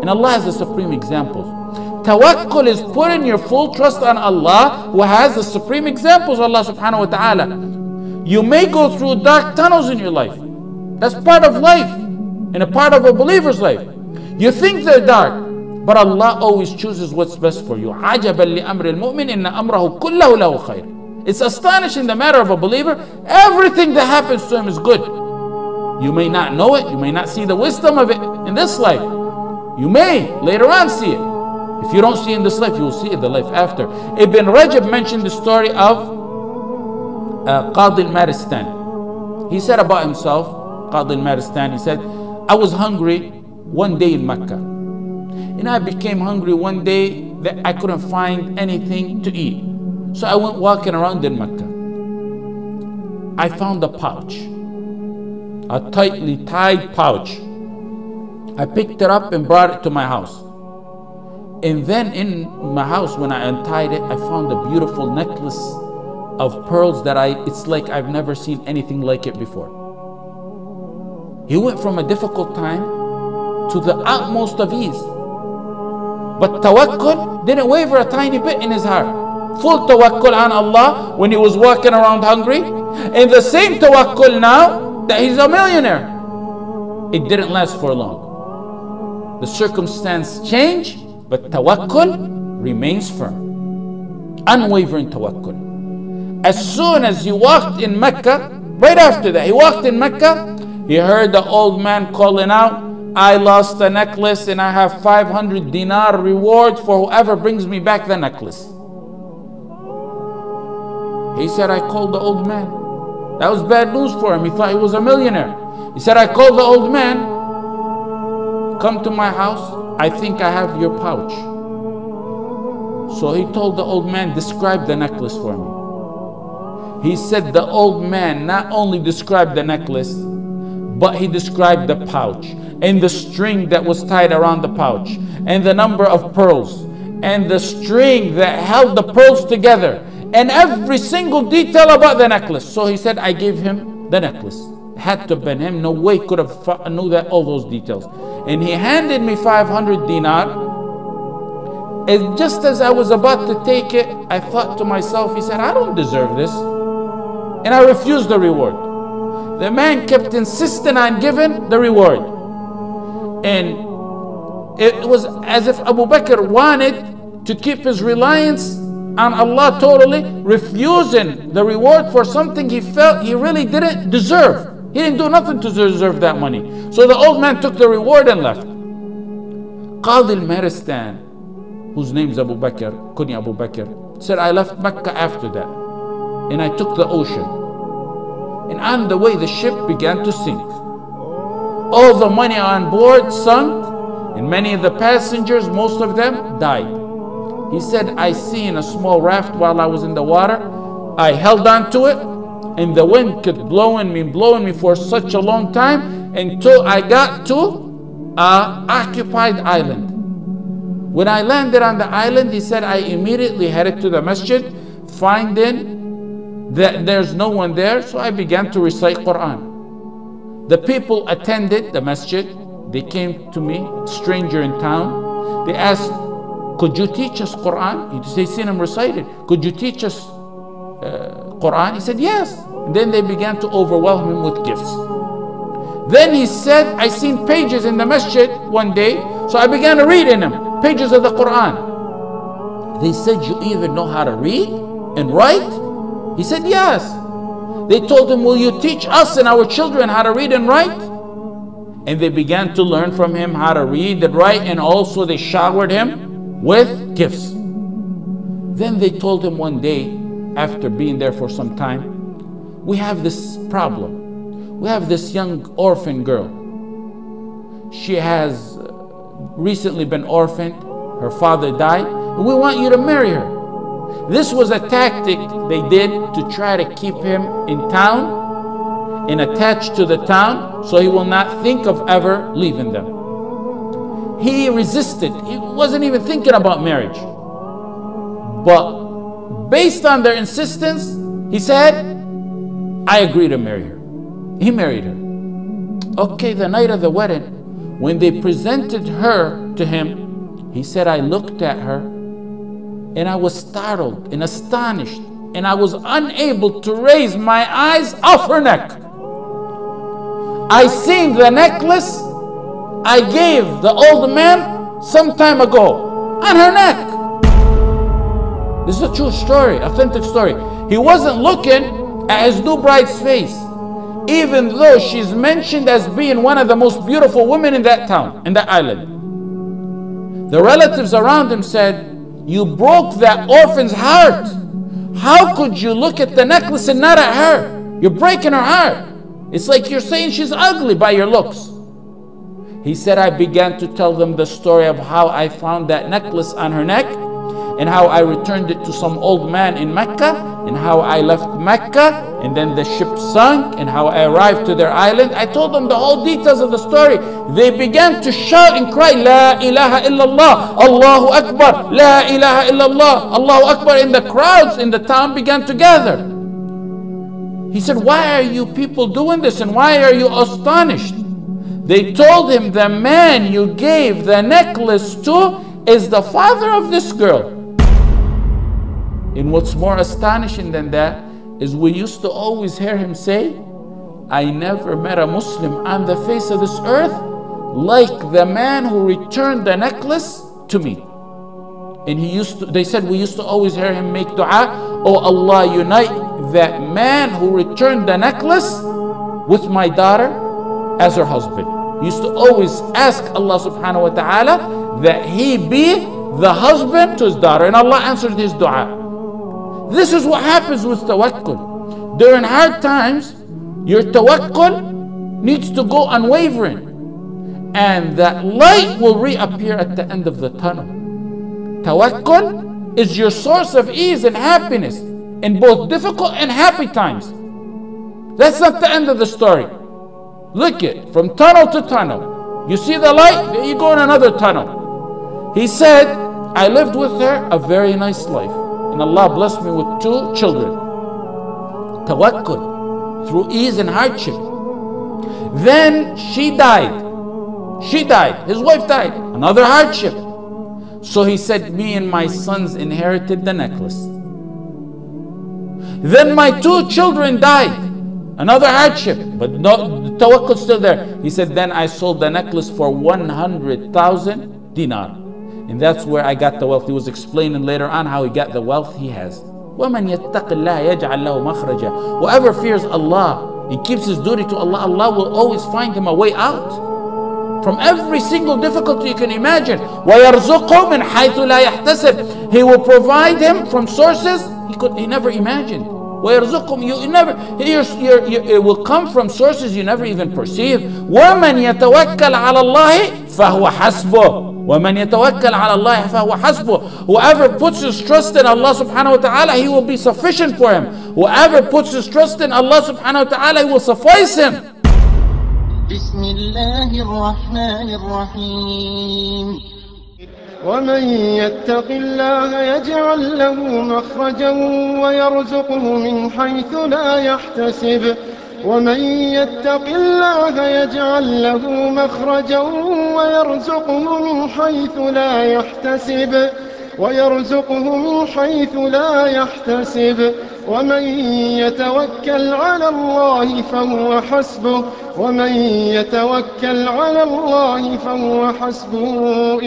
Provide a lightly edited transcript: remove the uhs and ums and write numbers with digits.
And Allah has the supreme examples. Tawakkul is putting your full trust on Allah, who has the supreme examples, Allah subhanahu wa ta'ala. You may go through dark tunnels in your life. That's part of life, and a part of a believer's life. You think they're dark, but Allah always chooses what's best for you. عَجَبًا لِأَمْرِ الْمُؤْمِنِ إِنَّ أَمْرَهُ كُلَّهُ لَهُ خَيْرٌ. It's astonishing the matter of a believer. Everything that happens to him is good. You may not know it. You may not see the wisdom of it in this life. You may later on see it. If you don't see it in this life, you will see it in the life after. Ibn Rajab mentioned the story of Qadi al-Maristan. He said about himself, Qadi al-Maristan, he said, I was hungry one day in Mecca. And I became hungry one day that I couldn't find anything to eat. So I went walking around in Mecca. I found a pouch, a tightly tied pouch. I picked it up and brought it to my house. And then in my house, when I untied it, I found a beautiful necklace of pearls that it's like I've never seen anything like it before. He went from a difficult time to the utmost of ease. But tawakkul didn't waver a tiny bit in his heart. Full tawakkul on Allah when he was walking around hungry. And the same tawakkul now that he's a millionaire. It didn't last for long. The circumstance changed, but tawakkul remains firm. Unwavering tawakkul. As soon as he walked in Mecca, right after that, he walked in Mecca, he heard the old man calling out, I lost the necklace and I have 500 dinar reward for whoever brings me back the necklace. He said, I called the old man. That was bad news for him. He thought he was a millionaire. He said, I called the old man. Come to my house. I think I have your pouch. So he told the old man, describe the necklace for me. He said the old man not only described the necklace, but he described the pouch and the string that was tied around the pouch and the number of pearls and the string that held the pearls together and every single detail about the necklace. So he said, I gave him the necklace. Had to have been him. No way could have knew that all those details. And he handed me 500 dinar. And just as I was about to take it, I thought to myself, he said, I don't deserve this. And I refused the reward. The man kept insisting on giving the reward. And it was as if Abu Bakr wanted to keep his reliance on Allah totally, refusing the reward for something he felt he really didn't deserve. He didn't do nothing to deserve that money. So the old man took the reward and left. Qadi al-Maristan, whose name is Abu Bakr, Kunya Abu Bakr, said, I left Mecca after that. And I took the ocean. And on the way, the ship began to sink. All the money on board sunk, and many of the passengers, most of them, died. He said, I seen a small raft while I was in the water. I held on to it, and the wind kept blowing me for such a long time until I got to an occupied island. When I landed on the island, he said, I immediately headed to the masjid, finding that there's no one there, so I began to recite Quran. The people attended the masjid. They came to me, stranger in town. They asked, could you teach us Quran? They seen him recited. Could you teach us Quran? He said, yes. And then they began to overwhelm him with gifts. Then he said, I seen pages in the masjid one day, so I began to read in them, pages of the Quran. They said, you even know how to read and write? He said, yes. They told him, will you teach us and our children how to read and write? And they began to learn from him how to read and write, and also they showered him with gifts. Then they told him one day, after being there for some time, we have this problem. We have this young orphan girl. She has recently been orphaned. Her father died. And we want you to marry her. This was a tactic they did to try to keep him in town and attached to the town so he will not think of ever leaving them. He resisted. He wasn't even thinking about marriage. But based on their insistence, he said, I agree to marry her. He married her. Okay, the night of the wedding, when they presented her to him, he said, I looked at her and I was startled and astonished, and I was unable to raise my eyes off her neck. I seen the necklace I gave the old man some time ago on her neck. This is a true story, authentic story. He wasn't looking at his new bride's face, even though she's mentioned as being one of the most beautiful women in that town, in that island. The relatives around him said, you broke that orphan's heart. How could you look at the necklace and not at her? You're breaking her heart. It's like you're saying she's ugly by your looks. He said, I began to tell them the story of how I found that necklace on her neck, and how I returned it to some old man in Mecca, and how I left Mecca, and then the ship sunk, and how I arrived to their island. I told them the whole details of the story. They began to shout and cry, La ilaha illallah, Allahu Akbar, La ilaha illallah, Allahu Akbar. And the crowds in the town began to gather. He said, why are you people doing this, and why are you astonished? They told him, the man you gave the necklace to is the father of this girl. And what's more astonishing than that is we used to always hear him say, I never met a Muslim on the face of this earth like the man who returned the necklace to me. And they said we used to always hear him make dua, oh Allah, unite that man who returned the necklace with my daughter as her husband. He used to always ask Allah subhanahu wa ta'ala that he be the husband to his daughter, and Allah answered his dua. This is what happens with tawakkul. During hard times, your tawakkul needs to go unwavering, and that light will reappear at the end of the tunnel. Tawakkul is your source of ease and happiness in both difficult and happy times. That's not the end of the story. Look it, from tunnel to tunnel. You see the light, then you go in another tunnel. He said, I lived with her a very nice life, and Allah blessed me with 2 children. Tawakkul, through ease and hardship. Then she died. His wife died. Another hardship. So he said, me and my sons inherited the necklace. Then my 2 children died. Another hardship, but no, the tawakkul still there. He said, then I sold the necklace for 100,000 dinar. And that's where I got the wealth. He was explaining later on how he got the wealth he has. وَمَنْ يَتَّقِ اللَّهَ يَجْعَلْ لَهُ مَخْرَجًا. Whoever fears Allah, he keeps his duty to Allah, Allah will always find him a way out from every single difficulty you can imagine. وَيَرْزُقْهُ مِنْ حَيْثُ لَا يَحْتَسِبْ. He will provide him from sources he never imagined. وَيَرْزُقْهُمْ, it will come from sources you never even perceive. وَمَنْ يَتَوَكَّلْ عَلَى اللَّهِ فَهُوَ حَسْبُهُ. وَمَنْ يَتَوَكَّلْ عَلَى اللَّهِ فَهُوَ حَسْبُهُ. Whoever puts his trust in Allah subhanahu wa ta'ala, he will be sufficient for him. Whoever puts his trust in Allah subhanahu wa ta'ala, he will suffice him. بسم الله الرحمن الرحيم ومن يتق الله يجعل له مخرجا ويرزقه من حيث لا يحتسب ومن يتق الله يجعل له مخرجا ويرزقه من حيث لا يحتسب ومن يتوكل على الله فهو حسبه ومن يتوكل على الله فهو حسبه